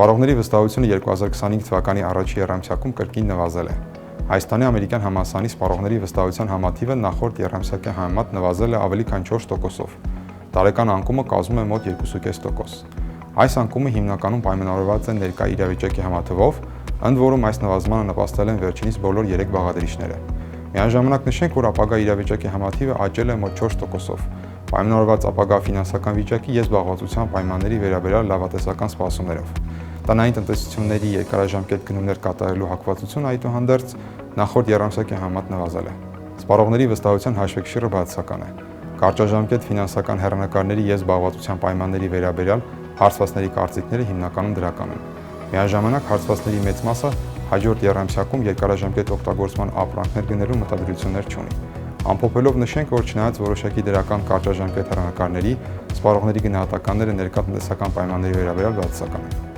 Սպառողների վստահությունը 2025 թվականի առաջի եռամսյակում կրկին նվազել է։ Հայաստանի ամերիկյան համալսարանի սպառողների վստահության համատիվը նախորդ եռամսյակի համեմատ նվազել է ավելի քան 4%-ով։ Տարեկան անկումը կազմում է մոտ 2.5%։ Այս անկումը հիմնականում պայմանավորված է ներկա իրավիճակի համատվով, ընդ որում այս նվազմանը նպաստել են վերջինիս բոլոր 3 բաղադրիչները։ Միաժամանակ նշենք, որ ապագա իրավիճակի համատիվը աճել է մոտ 4%-ով, պայմանավորված ապագա ֆինանսական վիճակի և զբաղվածության պայմանների վերաբերյալ լավատեսական սպասումներով։ Տնային տնտեսությունների երկարաժամկետ գնումներ կատարելու հակվածությունը այդուհանդերձ նախորդ եռամսյակի համեմատ նվազել է։ Սպառողների վստահության հաշվեկշիռը բացասական է։ Կարճաժամկետ ֆինանսական հեռանկարների և զբաղվածության պայմանների վերաբերյալ հարցվածների կարծիքները հիմնականում դրական են։ Միաժամանակ հարցվածների մեծ մասը հաջորդ եռամսյակում երկարաժամկետ օգտագործման ապրանքներ գնելու մտադրություններ չունի։ Ամփոփելով նշենք, որ չնայած որոշակի դրական կարճաժամկետ հեռանկարների, սպառողների գնահատականները ներկա տնտեսական պայմանների վերաբերյալ բացասական են։